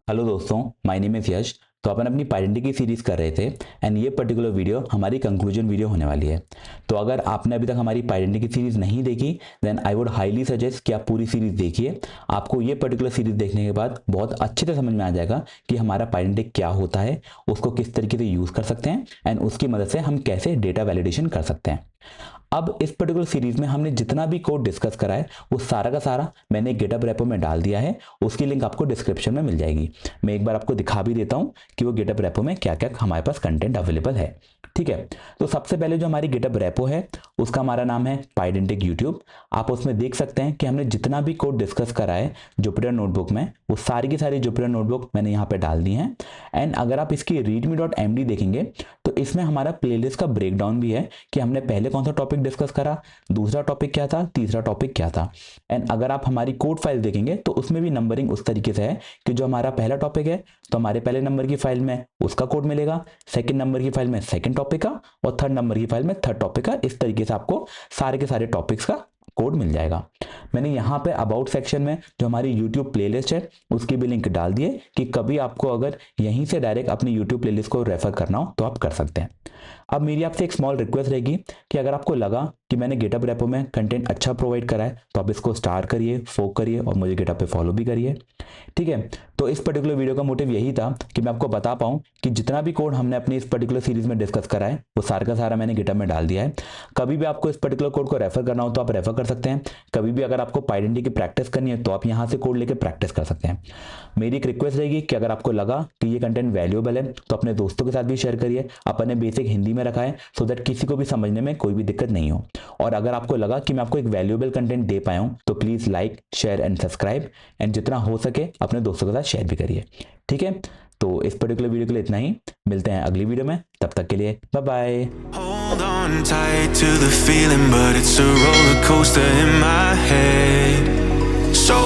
Hello दोस्तों, my name is यश। तो अपन अपनी पाइडेंटिटी की सीरीज़ कर रहे थे एंड ये पर्टिकुलर वीडियो हमारी कंक्लूजन वीडियो होने वाली है। तो अगर आपने अभी तक हमारी पाइडेंटिटी की सीरीज़ नहीं देखी then I would highly suggest कि आप पूरी सीरीज़ देखिए। आपको ये पर्टिकुलर सीरीज़ देखने के बाद बहुत अच्छे से समझ में आ जाएगा कि हमारा पाइडेंटिटी क्या होता है, उसको किस तरीके से यूज़ कर सकते हैं एंड उसकी मदद से हम कैसे डेटा वैलिडेशन कर सकते हैं। अब इस पर्टिकुलर सीरीज में हमने जितना भी कोड डिस्कस करा है वो सारा का सारा मैंने गिटहब रेपो में डाल दिया है। उसकी लिंक आपको डिस्क्रिप्शन में मिल जाएगी। मैं एक बार आपको दिखा भी देता हूं कि वो गिटहब रेपो में क्या क्या हमारे पास कंटेंट अवेलेबल है। ठीक है, तो सबसे पहले जो हमारी गिटहब रेपो है उसका हमारा नाम है पाइडेंटिक यूट्यूब। आप उसमें देख सकते हैं कि हमने जितना भी कोड डिस्कस करा है जुपिटर नोटबुक में वो सारी की सारी जुपिटर नोटबुक मैंने यहाँ पे डाल दी हैं। एंड अगर आप इसकी readme.md देखेंगे तो इसमें हमारा प्लेलिस्ट का ब्रेकडाउन भी है कि हमने पहले कौन सा टॉपिक डिस्कस करा, दूसरा टॉपिक क्या था, तीसरा टॉपिक क्या था। एंड अगर आप हमारी कोड फाइल देखेंगे तो उसमें भी नंबरिंग उस तरीके से है कि जो हमारा पहला टॉपिक है तो हमारे पहले नंबर की फाइल में उसका कोड मिलेगा, सेकंड नंबर की फाइल में सेकंड टॉपिक का और थर्ड नंबर की फाइल में थर्ड टॉपिक का। इस तरीके से आपको सारे के सारे टॉपिक्स का कोड मिल जाएगा। मैंने यहाँ पे अबाउट सेक्शन में जो हमारी यूट्यूब प्लेलिस्ट है उसकी भी लिंक डाल दी है कि कभी आपको अगर यहीं से डायरेक्ट अपनी यूट्यूब प्लेलिस्ट को रेफर करना हो तो आप कर सकते हैं। अब मेरी आपसे एक स्मॉल रिक्वेस्ट रहेगी कि अगर आपको लगा कि मैंने गिटहब रेपो में कंटेंट अच्छा प्रोवाइड करा है तो आप इसको स्टार करिए, फोक करिए और मुझे गिटहब पे फॉलो भी करिए। ठीक है, तो इस पर्टिकुलर वीडियो का मोटिव यही था कि मैं आपको बता पाऊँ कि जितना भी कोड हमने अपनी इस पर्टिकुलर सीरीज में डिस्कस करा है वो सारा का सारा मैंने गिटहब में डाल दिया है। कभी भी आपको इस पर्टिकुलर कोड को रेफर करना हो तो आप रेफर कर सकते हैं। कभी भी अगर आपको पाइडेंटिटी की प्रैक्टिस करनी है तो आप यहाँ से कोड लेके प्रैक्टिस कर सकते हैं। मेरी एक रिक्वेस्ट रहेगी कि अगर आपको लगा कि ये कंटेंट वैल्यूएबल है तो अपने दोस्तों के साथ भी शेयर करिए। अपन ने बेसिक हिंदी में रखा है सो दैट किसी को भी समझने में कोई भी दिक्कत नहीं हो। और अगर आपको लगा कि मैं आपको एक वैल्यूएबल कंटेंट दे पाया हूँ तो please like, share and subscribe and जितना हो सके अपने दोस्तों के साथ शेयर भी करिए। ठीक है, तो इस पर्टिकुलर वीडियो के लिए इतना ही। मिलते हैं अगली वीडियो में, तब तक के लिए bye bye. Hold on tight to the feeling, but it's a roller coaster in my head. So